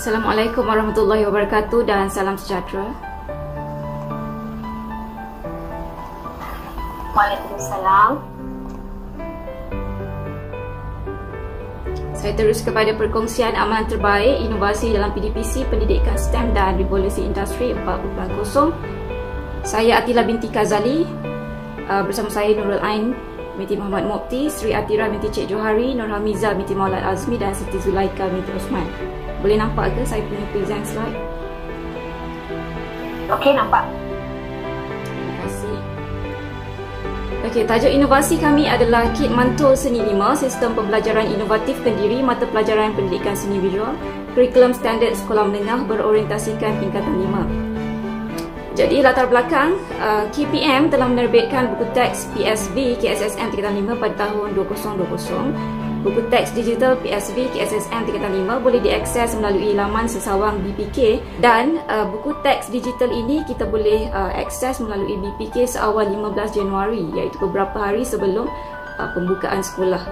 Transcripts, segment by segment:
Assalamualaikum warahmatullahi wabarakatuh dan salam sejahtera. Waalaikumsalam. Saya terus kepada perkongsian amalan terbaik inovasi dalam PDPC Pendidikan STEM dan Revolusi Industri 4.0. Saya Atila binti Kazali, bersama saya Nurul Ain binti Muhammad Mukti, Sri Atira binti Cik Johari, Nur Hamiza binti Maulad Azmi dan Siti Zulaika binti Osman. Boleh nampak ke saya punya present slide? Okey, nampak. Terima kasih. Okey, tajuk inovasi kami adalah Kit Mantul Seni 5, Sistem Pembelajaran Inovatif Kendiri Mata Pelajaran Pendidikan Seni Visual, Kurikulum Standard Sekolah Menengah berorientasikan tingkatan 5. Jadi latar belakang, KPM telah menerbitkan buku teks PSV KSSM tingkatan 5 pada tahun 2020. Buku teks digital PSV KSSM tingkatan 5 boleh diakses melalui laman sesawang BPK dan buku teks digital ini kita boleh akses melalui BPK seawal 15 Januari, iaitu beberapa hari sebelum pembukaan sekolah.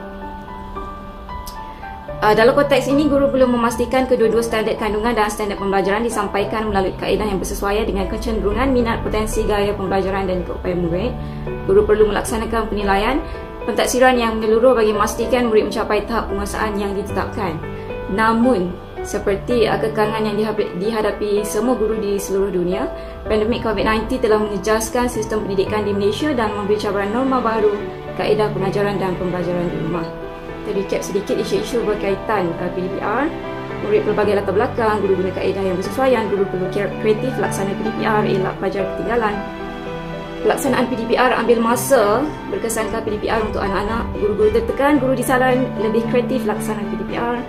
Dalam konteks ini, guru perlu memastikan kedua-dua standard kandungan dan standard pembelajaran disampaikan melalui kaedah yang bersesuaian dengan kecenderungan, minat, potensi, gaya pembelajaran dan keupayaan murid. Guru perlu melaksanakan penilaian pentaksiran yang menyeluruh bagi memastikan murid mencapai tahap penguasaan yang ditetapkan. Namun, seperti kekangan yang dihadapi semua guru di seluruh dunia, pandemik COVID-19 telah menjejaskan sistem pendidikan di Malaysia dan memberi cabaran norma baru kaedah pengajaran dan pembelajaran di rumah. Kita recap sedikit isu-isu berkaitan PDPR. Murid pelbagai latar belakang, guru guna kaedah yang bersesuaian, guru perlu kreatif laksana PDPR, elak pelajar ketinggalan. Pelaksanaan PDPR ambil masa berkesankan PDPR untuk anak-anak. Guru-guru tertekan, guru disaran lebih kreatif laksana PDPR.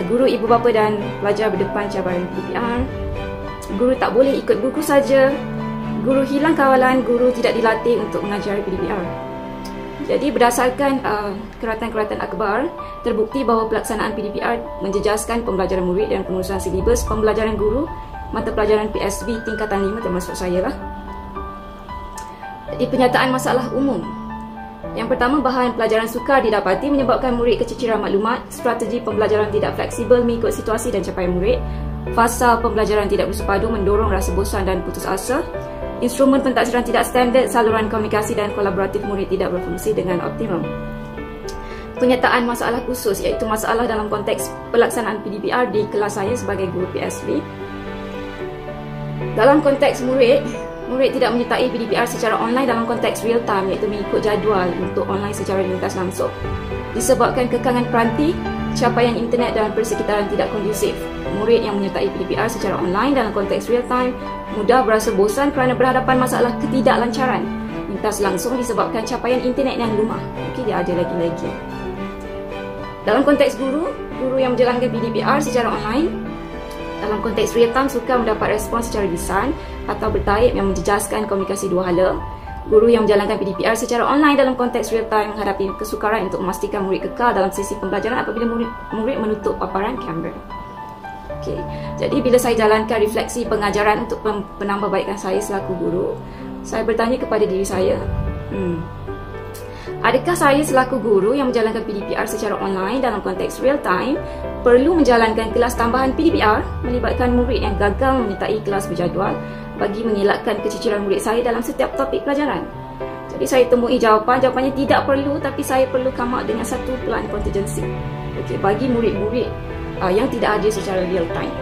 Guru, ibu bapa dan pelajar berdepan cabaran PDPR. Guru tak boleh ikut buku saja. Guru hilang kawalan, guru tidak dilatih untuk mengajari PDPR. Jadi berdasarkan keratan-keratan akhbar, terbukti bahawa pelaksanaan PDPR menjejaskan pembelajaran murid dan pengurusan silibus pembelajaran guru mata pelajaran PSV tingkatan 5 termasuk saya lah. Jadi penyataan masalah umum. Yang pertama, bahan pelajaran sukar didapati menyebabkan murid keciciran maklumat, strategi pembelajaran tidak fleksibel mengikut situasi dan capaian murid, fasa pembelajaran tidak bersepadu mendorong rasa bosan dan putus asa, instrumen pentaksiran tidak standard, saluran komunikasi dan kolaboratif murid tidak berfungsi dengan optimum. Penyataan masalah khusus iaitu masalah dalam konteks pelaksanaan PDPR di kelas saya sebagai guru PSV. Dalam konteks murid tidak menyertai PDPR secara online dalam konteks real time iaitu mengikut jadual untuk online secara ringkas langsung. Disebabkan kekangan peranti, capaian internet dan persekitaran tidak kondusif, murid yang menyertai PDPR secara online dalam konteks real time mudah berasa bosan kerana berhadapan masalah ketidaklancaran lintas langsung disebabkan capaian internet yang lemah. Okey, dia ada lagi-lagi. Dalam konteks guru yang menjalankan PDPR secara online dalam konteks real time sukar mendapat respons secara lisan atau bertaib yang menjejaskan komunikasi dua hala. Guru yang menjalankan PDPR secara online dalam konteks real time menghadapi kesukaran untuk memastikan murid kekal dalam sesi pembelajaran apabila murid menutup paparan kamera. Okey, jadi bila saya jalankan refleksi pengajaran untuk penambahbaikan saya selaku guru, saya bertanya kepada diri saya, adakah saya selaku guru yang menjalankan PDPR secara online dalam konteks real time perlu menjalankan kelas tambahan PDPR melibatkan murid yang gagal menyertai kelas berjadual bagi mengelakkan keciciran murid saya dalam setiap topik pelajaran? Jadi saya temui jawapannya tidak perlu, tapi saya perlu come out dengan satu plan contingency. Okey, bagi murid-murid yang tidak ada secara real time.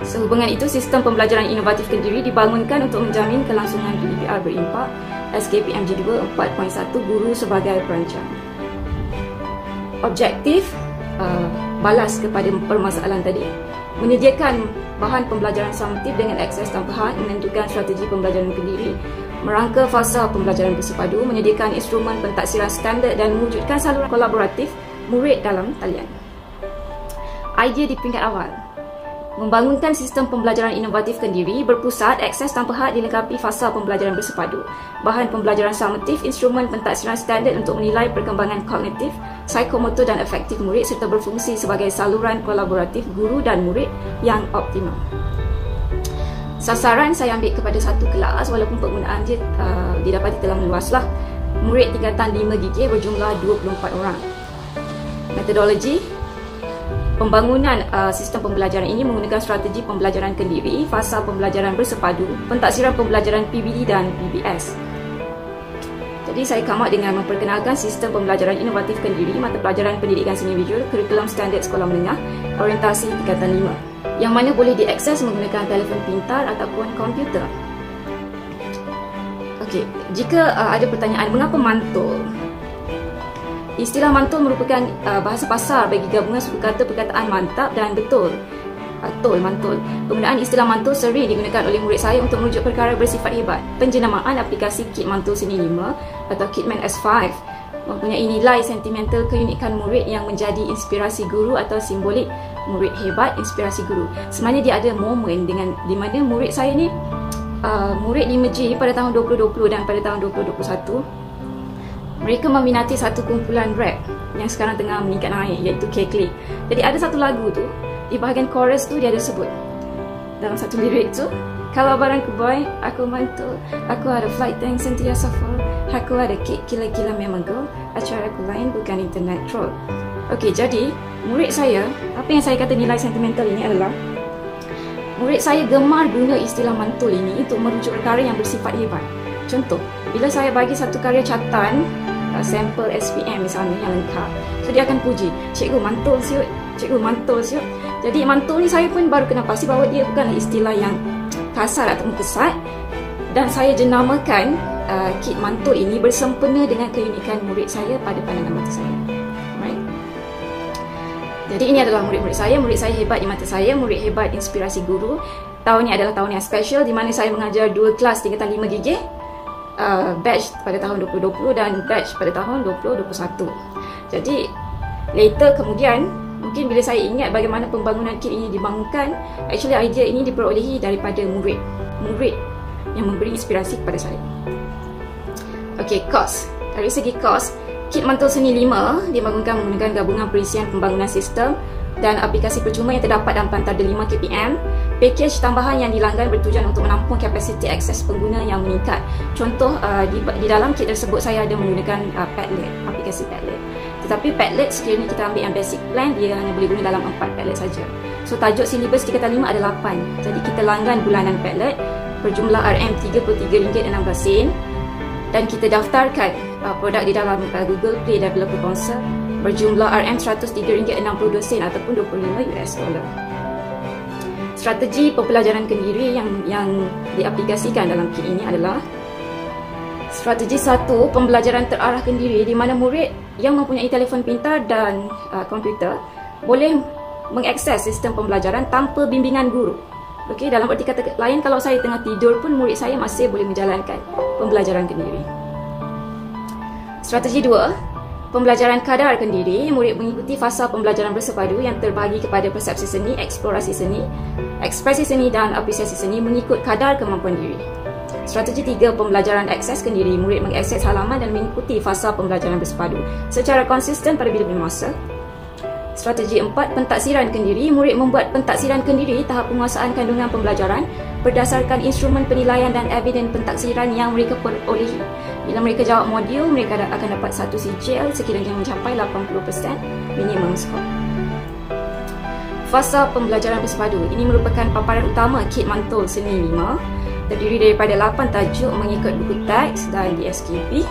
Sehubungan itu, sistem pembelajaran inovatif Kendiri dibangunkan untuk menjamin kelangsungan PDPR berimpak. SKPMG2 4.1 guru sebagai perancang. Objektif balas kepada permasalahan tadi, menyediakan bahan pembelajaran summatif dengan akses tanpa had, menentukan strategi pembelajaran Kendiri, merangka fasa pembelajaran bersepadu, menyediakan instrumen pentaksiran standard dan mewujudkan saluran kolaboratif murid dalam talian. Idea di peringkat awal, membangunkan sistem pembelajaran inovatif Kendiri berpusat akses tanpa had dilengkapi fasa pembelajaran bersepadu, bahan pembelajaran summatif, instrumen pentaksiran standard untuk menilai perkembangan kognitif, psikomotor dan efektif murid serta berfungsi sebagai saluran kolaboratif guru dan murid yang optimum. Sasaran saya ambil kepada satu kelas walaupun penggunaan dia didapati telah meluaslah. Murid tingkatan 5 GK berjumlah 24 orang. Metodologi Pembangunan sistem pembelajaran ini menggunakan strategi pembelajaran kendiri, fasa pembelajaran bersepadu, pentaksiran pembelajaran PBD dan PBS. Jadi saya come out dengan memperkenalkan sistem pembelajaran inovatif kendiri, mata pelajaran pendidikan seni visual, kurikulum standard sekolah menengah, orientasi tingkatan 5, yang mana boleh diakses menggunakan telefon pintar ataupun komputer. Okey, jika ada pertanyaan mengapa mantul? Istilah mantul merupakan bahasa pasar bagi gabungan suku kata perkataan mantap dan betul. Mantul. Penggunaan istilah mantul sering digunakan oleh murid saya untuk merujuk perkara bersifat hebat. Penjenamaan aplikasi Kit Mantul Seni 5 atau Kitman S5 mempunyai nilai sentimental keunikan murid yang menjadi inspirasi guru atau simbolik murid hebat, inspirasi guru. Sebenarnya dia ada momen di mana murid saya ni murid di Meji pada tahun 2020 dan pada tahun 2021 mereka meminati satu kumpulan rap yang sekarang tengah meningkat naik, iaitu K-Click. Jadi ada satu lagu tu, di bahagian chorus tu dia ada sebut dalam satu lirik tu, kalau barangku boy, aku mantul, aku ada flight tank sentiasa full, aku ada kick gila-gila memang go, acara aku lain bukan internet troll. Okey, jadi murid saya, apa yang saya kata nilai sentimental ini adalah murid saya gemar guna istilah mantul ini untuk merujuk perkara yang bersifat hebat. Contoh, bila saya bagi satu karya catatan sampel SPM misalnya yang lengkap, so dia akan puji, cikgu mantul siut, cikgu mantul siut. Jadi mantul ni saya pun baru kena pasti bahawa dia bukanlah istilah yang kasar atau kesat, dan saya jenamakan Kit Mantul ini bersempena dengan keunikan murid saya pada pandangan mata saya. Alright. Jadi ini adalah murid-murid saya hebat di mata saya, murid hebat inspirasi guru. Tahun ni adalah tahun yang special di mana saya mengajar 2 kelas tingkatan 5 gigih, batch pada tahun 2020 dan batch pada tahun 2021. Jadi later kemudian, mungkin bila saya ingat bagaimana pembangunan Kit ini dibangunkan, actually idea ini diperolehi daripada murid yang memberi inspirasi kepada saya. Okey, kos. Dari segi kos, Kit Mantul Seni 5 dibangunkan menggunakan gabungan perisian pembangunan sistem dan aplikasi percuma yang terdapat dalam pantara 5 kpm. Pakej tambahan yang dilanggan bertujuan untuk menampung kapasiti akses pengguna yang meningkat. Contoh, di dalam kit tersebut saya ada menggunakan Padlet, aplikasi Padlet. Tetapi Padlet sekiranya kita ambil yang basic plan, dia hanya boleh guna dalam 4 Padlet saja. So tajuk silibus tingkatan 5 ada 8. Jadi kita langgan bulanan Padlet berjumlah RM33.16 dan kita daftarkan produk di dalam Google Play Developer Console berjumlah RM103.62 ataupun $25. Strategi pembelajaran kendiri yang diaplikasikan dalam kit ini adalah strategi 1, pembelajaran terarah kendiri, di mana murid yang mempunyai telefon pintar dan komputer boleh mengakses sistem pembelajaran tanpa bimbingan guru. Okey, dalam arti kata lain, kalau saya tengah tidur pun murid saya masih boleh menjalankan pembelajaran kendiri. Strategi 2, pembelajaran kadar kendiri, murid mengikuti fasa pembelajaran bersepadu yang terbahagi kepada persepsi seni, eksplorasi seni, ekspresi seni dan apresiasi seni mengikut kadar kemampuan diri. Strategi 3, pembelajaran akses kendiri, murid mengakses halaman dan mengikuti fasa pembelajaran bersepadu secara konsisten pada bila-bila masa. Strategi 4, pentaksiran kendiri, murid membuat pentaksiran kendiri tahap penguasaan kandungan pembelajaran berdasarkan instrumen penilaian dan eviden pentaksiran yang mereka perolehi. Bila mereka jawab modul, mereka akan dapat 1 CJL sekiranya mencapai 80% minimum skor. Fasa pembelajaran bersepadu, ini merupakan paparan utama Kit Mantul Seni 5, terdiri daripada 8 tajuk mengikut buku teks dan DSKP.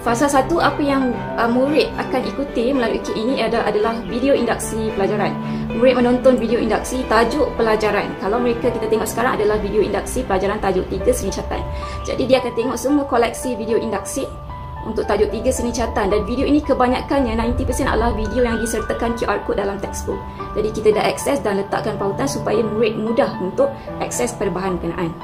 Fasa 1, apa yang murid akan ikuti melalui kit ini adalah video induksi pelajaran. Murid menonton video induksi tajuk pelajaran. Kalau mereka kita tengok sekarang adalah video induksi pelajaran tajuk 3 seni catatan. Jadi dia akan tengok semua koleksi video induksi untuk tajuk 3 seni catatan, dan video ini kebanyakannya 90% adalah video yang disertakan QR code dalam textbook. Jadi kita dah akses dan letakkan pautan supaya murid mudah untuk akses pada bahan berkenaan.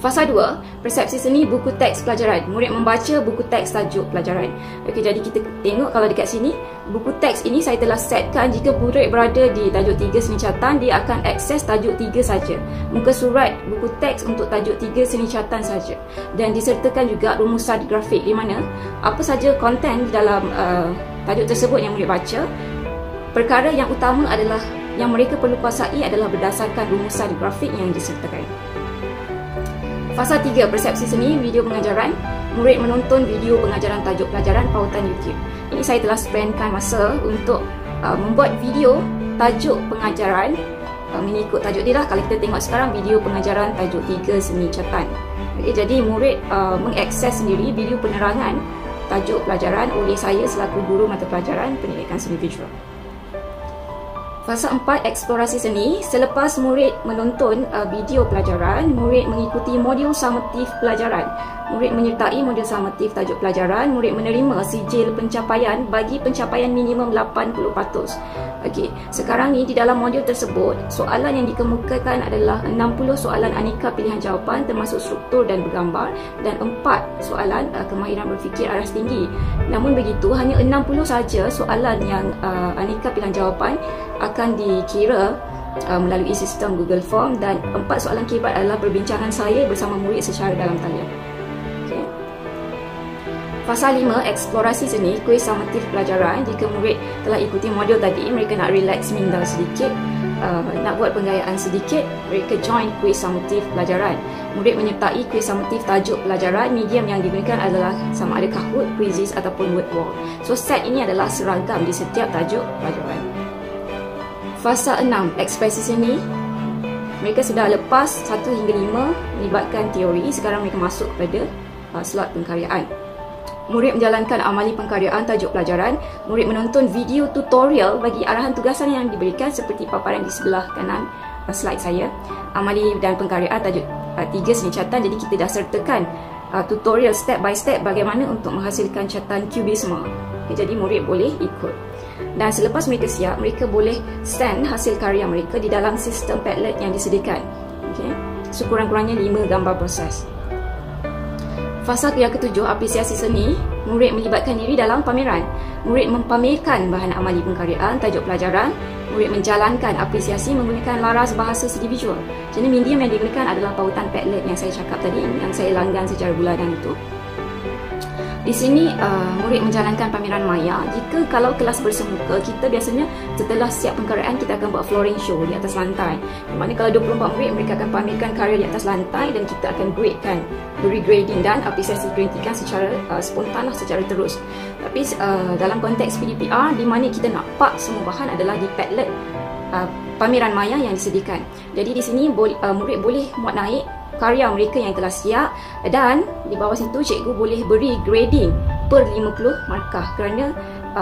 Fasa 2, persepsi seni buku teks pelajaran. Murid membaca buku teks tajuk pelajaran. Okey, jadi kita tengok kalau dekat sini, buku teks ini saya telah setkan jika murid berada di tajuk 3 seni catatan, dia akan akses tajuk 3 saja. Muka surat buku teks untuk tajuk 3 seni catatan saja. Dan disertakan juga rumusan grafik di mana apa saja konten di dalam tajuk tersebut yang murid baca, perkara yang utama adalah yang mereka perlu kuasai adalah berdasarkan rumusan grafik yang disertakan. Fasa 3, persepsi seni video pengajaran. Murid menonton video pengajaran tajuk pelajaran pautan YouTube. Ini saya telah spendkan masa untuk membuat video tajuk pengajaran mengikut tajuk dia lah. Kalau kita tengok sekarang, video pengajaran tajuk 3 seni catatan. Okay, jadi murid mengakses sendiri video penerangan tajuk pelajaran oleh saya selaku guru mata pelajaran pendidikan seni visual. Fasa 4, eksplorasi seni. Selepas murid menonton video pelajaran, murid mengikuti modul summatif pelajaran. Murid menyertai modul summatif tajuk pelajaran. Murid menerima sijil pencapaian bagi pencapaian minimum 80%. Okey, sekarang ni di dalam modul tersebut, soalan yang dikemukakan adalah 60 soalan aneka pilihan jawapan termasuk struktur dan bergambar, dan 4 soalan kemahiran berfikir aras tinggi. Namun begitu, hanya 60 saja soalan yang aneka pilihan jawapan akan dikira melalui sistem Google Form, dan 4 soalan kibat adalah perbincangan saya bersama murid secara dalam talian. Okay. Fasa 5, eksplorasi seni, kuis summatif pelajaran. Jika murid telah ikuti modul tadi, mereka nak relax minda sedikit, nak buat penggayaan sedikit, mereka join kuis summatif pelajaran. Murid menyertai kuis summatif tajuk pelajaran. Medium yang digunakan adalah sama ada Kahoot, Quizzes ataupun Word Wall. So set ini adalah seragam di setiap tajuk pelajaran. Fasa 6, ekspresi seni. Mereka sudah lepas 1 hingga 5 melibatkan teori. Sekarang mereka masuk kepada slot pengkaryaan. Murid menjalankan amali pengkaryaan tajuk pelajaran. Murid menonton video tutorial bagi arahan tugasan yang diberikan seperti paparan di sebelah kanan slide saya. Amali dan pengkaryaan tajuk 3 seni catatan. Jadi kita dah sertakan tutorial step by step bagaimana untuk menghasilkan catatan kubisme. Okay, jadi murid boleh ikut. Dan selepas mereka siap, mereka boleh send hasil karya mereka di dalam sistem Padlet yang disediakan. Okay. Sekurang-kurangnya 5 gambar proses. Fasa yang ketujuh, apresiasi seni. Murid melibatkan diri dalam pameran. Murid mempamerkan bahan amali pengkaryaan tajuk pelajaran. Murid menjalankan apresiasi menggunakan laras bahasa seni visual. Jadi medium yang digunakan adalah pautan Padlet yang saya cakap tadi, yang saya langgan secara bulanan itu. Di sini murid menjalankan pameran maya. Jika kalau kelas bersemuka, kita biasanya setelah siap pengkaryaan kita akan buat flooring show di atas lantai. Di mana kalau 24 murid, mereka akan pamerkan karya di atas lantai dan kita akan gradekan, beri grading dan apresiasi kritikan secara spontan lah, secara terus. Tapi dalam konteks PDPR, di mana kita nak park semua bahan adalah di Padlet pameran maya yang disediakan. Jadi di sini murid boleh muat naik karya mereka yang telah siap, dan di bawah situ cikgu boleh beri grading per 50 markah, kerana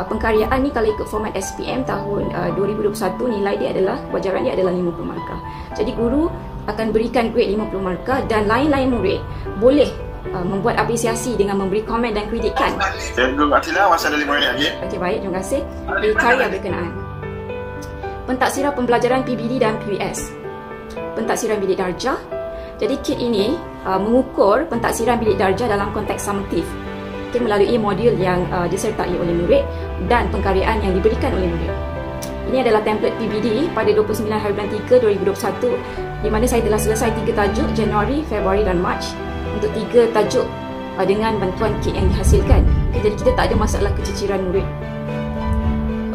pengkaryaan ni kalau ikut format SPM tahun 2021 nilai dia adalah, wajaran dia adalah 50 markah. Jadi guru akan berikan grade 50 markah dan lain-lain murid boleh membuat apresiasi dengan memberi komen dan kritikan. Cikgu Atila, masa ada 5 minit lagi. Okey, baik, terima kasih. Di karya berkenaan. Pentaksiran pembelajaran PBD dan PBS. Pentaksiran bilik darjah. Jadi kit ini mengukur pentaksiran bilik darjah dalam konteks summatif, melalui modul yang disertai oleh murid dan pengkaryaan yang diberikan oleh murid. Ini adalah template PBD pada 29 hari bulan 3 2021, di mana saya telah selesai 3 tajuk Januari, Februari dan Mac untuk 3 tajuk dengan bantuan kit yang dihasilkan. Jadi kita tak ada masalah keciciran murid.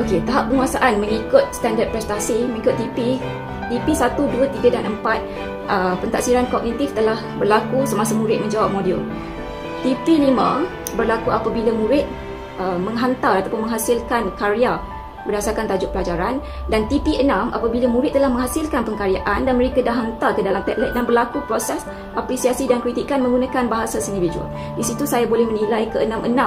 Okey, tahap penguasaan mengikut standard prestasi, mengikut TP 1, 2, 3 dan 4. Pentaksiran kognitif telah berlaku semasa murid menjawab modul. TP 5 berlaku apabila murid menghantar ataupun menghasilkan karya berdasarkan tajuk pelajaran, dan TP 6 apabila murid telah menghasilkan pengkaryaan dan mereka dah hantar ke dalam Padlet dan berlaku proses apresiasi dan kritikan menggunakan bahasa seni visual. Di situ saya boleh menilai ke-6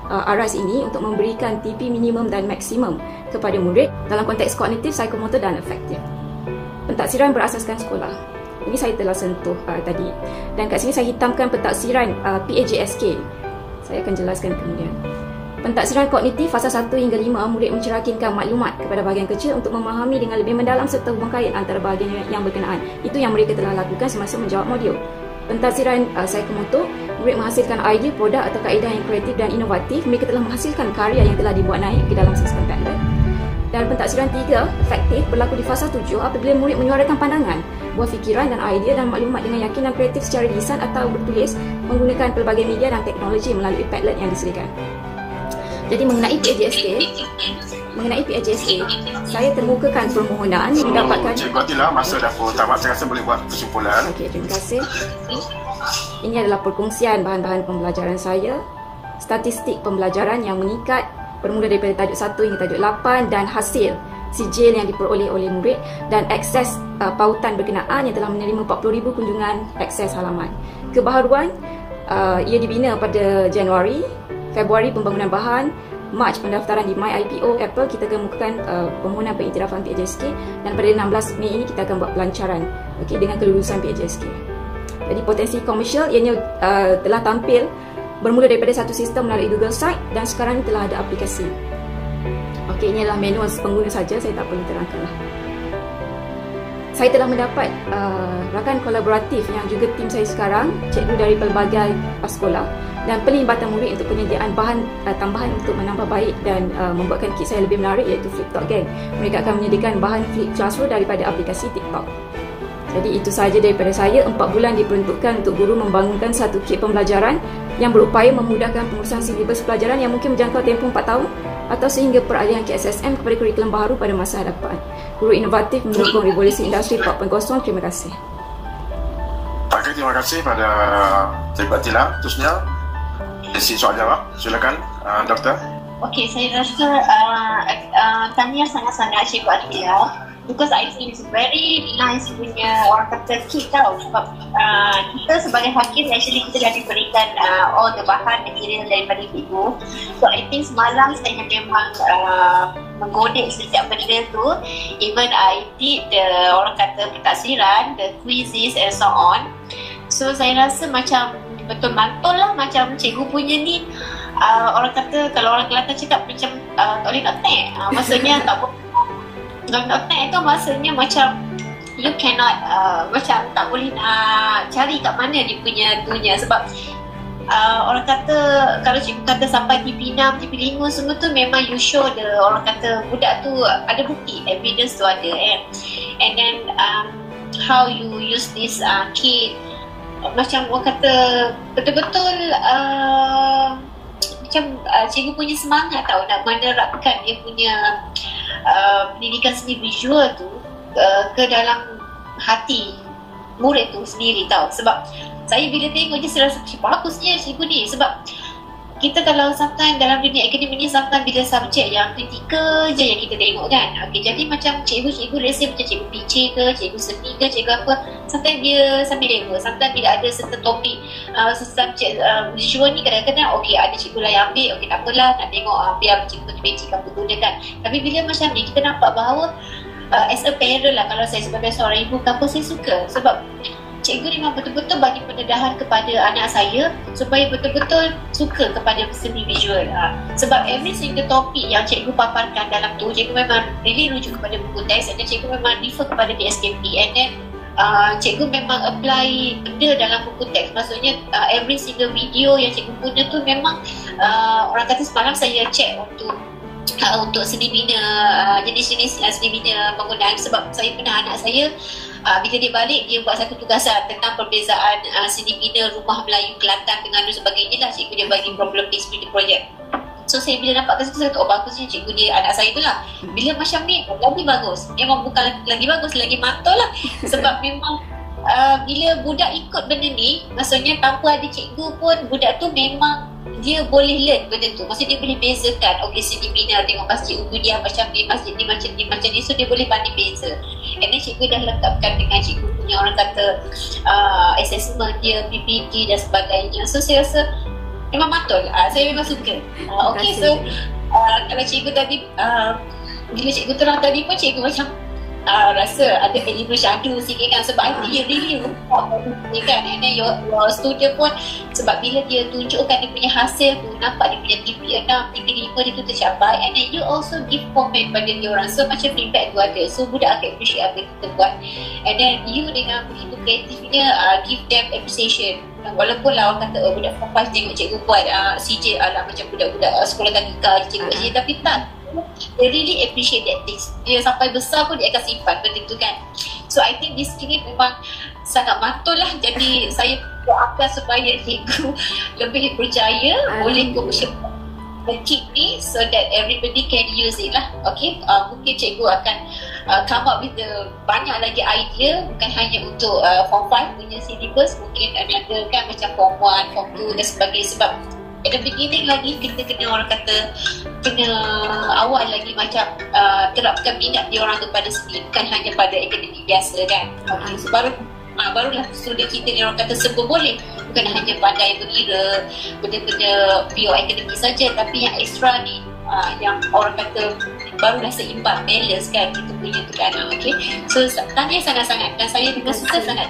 aras ini untuk memberikan TP minimum dan maksimum kepada murid dalam konteks kognitif, psikomotor dan afektif. Pentaksiran berasaskan sekolah. Ini saya telah sentuh tadi. Dan kat sini saya hitamkan pentaksiran PAJSK. Saya akan jelaskan kemudian. Pentaksiran kognitif fasa 1 hingga 5, murid mencerahkinkan maklumat kepada bahagian kecil untuk memahami dengan lebih mendalam serta hubung kait antara bahagian yang berkenaan. Itu yang mereka telah lakukan semasa menjawab modul. Pentaksiran psikomotor, murid menghasilkan idea, produk atau kaedah yang kreatif dan inovatif. Mereka telah menghasilkan karya yang telah dibuat naik ke dalam sistem Padlet. Dan pentaksiran 3, efektif, berlaku di fasa 7 apabila murid menyuarakan pandangan, buah fikiran dan idea dan maklumat dengan yakin dan kreatif secara lisan atau bertulis menggunakan pelbagai media dan teknologi melalui Padlet yang disediakan. Jadi mengenai PAJSK, saya termukakan permohonan mendapatkan... Cikgu Atila, masa dah pun tamat, saya rasa boleh buat kesimpulan. Okey, terima kasih. Ini adalah perkongsian bahan-bahan pembelajaran saya, statistik pembelajaran yang mengikat bermula daripada tajuk 1 hingga tajuk 8 dan hasil sijil yang diperoleh oleh murid dan akses pautan berkenaan yang telah menerima 40,000 kunjungan akses halaman. Kebaharuan ia dibina pada Januari, Februari pembangunan bahan, Mac pendaftaran di MyIPO Apple, kita akan kemukakan permohonan pengiktirafan PHJSK, dan pada 16 Mei ini kita akan buat pelancaran dengan kelulusan PHJSK. Jadi potensi komersial ianya telah tampil bermula daripada satu sistem melalui Google Site dan sekarang ini telah ada aplikasi. Ini adalah manual pengguna saja, saya tak perlu terangkanlah. Saya telah mendapat rakan kolaboratif yang juga tim saya sekarang, cikgu dari pelbagai sekolah dan pelibatan murid untuk penyediaan bahan tambahan untuk menambah baik dan membuatkan kit saya lebih menarik, iaitu Flip Talk Gang. Mereka akan menyediakan bahan Flip Classroom daripada aplikasi TikTok. Jadi itu sahaja daripada saya. 4 bulan diperuntukkan untuk guru membangunkan satu kit pembelajaran yang berupaya memudahkan pengurusan silibus pelajaran yang mungkin menjangkau tempoh 4 tahun atau sehingga peralihan ke SSM kepada kurikulum baru pada masa hadapan. Guru inovatif mendukung revolusi industri 4.0. Terima kasih. Okey, terima kasih pada Cikgu Atila. Terusnya sesi soal jawab. Silakan Doktor. Okey, saya rasa tanya sangat-sangat Cikgu Atila, because I think it's very nice punya orang kata kit tau, sebab kita sebagai hakim actually kita dah diberikan all the bahan material daripada ibu. So I think semalam saya memang menggodek setiap benda tu. Even I did the orang kata pentaksiran, the quizzes and so on. So saya rasa macam betul mantul lah, macam cikgu punya ni orang kata, kalau orang Kelantan cakap macam tak boleh nak tek, maksudnya tak boleh. Noktek itu maksudnya macam you cannot macam tak boleh nak cari kat mana dia punya dunia, sebab orang kata kalau cikgu kata sampai TP6, TP5 semua tu memang you show the orang kata budak tu ada bukti, evidence tu ada and then how you use this kit, macam orang kata betul-betul macam cikgu punya semangat tau nak menerapkan dia punya pendidikan seni visual tu ke dalam hati murid tu sendiri tau. Sebab saya bila tengok je saya rasa bagusnya cikgu ni, sebab kita kalau sometimes dalam dunia akademik ni sometimes bila subjek yang kritikal je yang kita tengok kan. Okay, jadi macam cikgu-cikgu let's say macam cikgu PC ke, cikgu seni ke, cikgu apa, sometimes dia sambil level, sometimes bila ada certain topik subjek visual ni kadang-kadang okay ada cikgu lah yang ambil, okay tak apalah nak tengok biar cikgu magic apa gunakan. Tapi bila macam ni kita nampak bahawa as a parent lah, kalau saya sebagai seorang ibu kenapa saya suka, sebab cikgu memang betul-betul bagi pendedahan kepada anak saya supaya betul-betul suka kepada seni visual. Sebab every single topik yang cikgu paparkan dalam tu, cikgu memang really rujuk kepada buku teks, dan cikgu memang refer kepada DSKP, and then cikgu memang apply benda dalam buku teks. Maksudnya every single video yang cikgu guna tu memang orang kata semalam saya check untuk seni bina, jenis-jenis seni bina bangunan, sebab saya pernah anak saya bila dia balik, dia buat satu tugasan tentang perbezaan seni bina rumah Melayu Kelantan dengan dan sebagainya lah. Cikgu dia bagi problem based project. So saya bila nampak ke situ, saya kata, oh bagusnya cikgu dia, anak saya tu lah. Bila macam ni, lagi bagus. Memang bukan lagi bagus, lagi mantul lah. Sebab memang bila budak ikut benda ni, maksudnya tanpa ada cikgu pun, budak tu memang dia boleh learn benda tu. Maksudnya dia boleh bezakan, okay seni bina tengok masjid Ubudiyah macam ni, masjid ni macam ni, macam ni. So dia boleh pandai beza. And then cikgu dah lengkapkan dengan cikgu punya orang kata assessment dia, PPT dan sebagainya. So saya rasa memang mantul. Saya memang suka. Okay, so kalau cikgu tadi bila cikgu terang tadi pun cikgu macam rasa ada animal shadow sikit kan, sebab I think you really report ni kan, and then your student pun sebab bila dia tunjukkan dia punya hasil tu, nampak dia punya TP6, TP5 dia tu tercapai, and then you also give comment pada dia orang, so macam feedback tu ada, so budak akan appreciate apa yang kita buat, and then you dengan begitu kreatifnya give them appreciation. Walaupun lah orang kata budak form 5 tengok cikgu buat CJ ala macam budak-budak sekolah tadika cikgu CJ, tapi tak, they really appreciate that things. Dia sampai besar pun dia akan simpan benda tu kan. So I think this thing memang sangat mantul lah. Jadi saya doakan supaya cikgu lebih berjaya boleh commercial the kit ni, so that everybody can use it lah. Okay, mungkin cikgu akan come up with the banyak lagi idea, bukan hanya untuk form 5 punya syllabus, mungkin ada kan macam form 1, form 2 dan sebagainya. Sebab at the beginning lagi kita kena orang kata kena awal lagi macam terapkan minat dia orang tu pada sendiri, bukan hanya pada akademik biasa kan. Okay, so barulah student kita ni orang kata semua boleh, bukan hanya pandai mengira benda-benda pure akademik saja, tapi yang extra ni yang orang kata barulah seimbang, balance kan kita punya tu kan. Okay, so tanya sangat-sangat dan saya dengan suka sangat.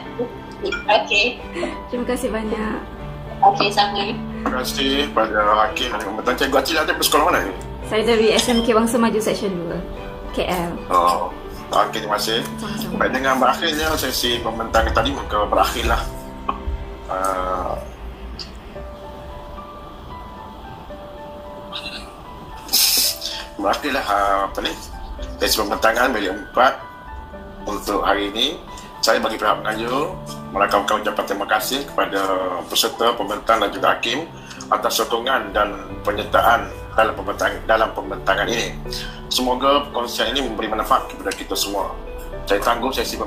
Okay, terima kasih banyak. Okay, sama. Terima kasih pada Hakim dan Pembentang. Cikgu Acil ada bersekolah mana ni? Saya dari SMK Bangsa Maju Section 2 KL. Oh, okey, terima kasih. Baik, dengan berakhirnya sesi pembentang tadi, maka berakhirlah sesi pembentangan bilik 4 untuk hari ini. Saya bagi pihak pengayu merakamkan ucapan terima kasih kepada peserta pembentang dan juga hakim atas sokongan dan penyertaan dalam pembentangan ini. Semoga perkongsian ini memberi manfaat kepada kita semua. Saya tangguh sesi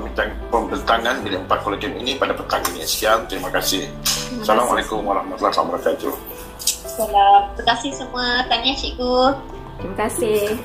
pembentangan bilik 4 kolegium ini pada petang ini. Sekian, terima kasih. Assalamualaikum warahmatullahi wabarakatuh. Terima kasih semua. Tanya cikgu. Terima kasih.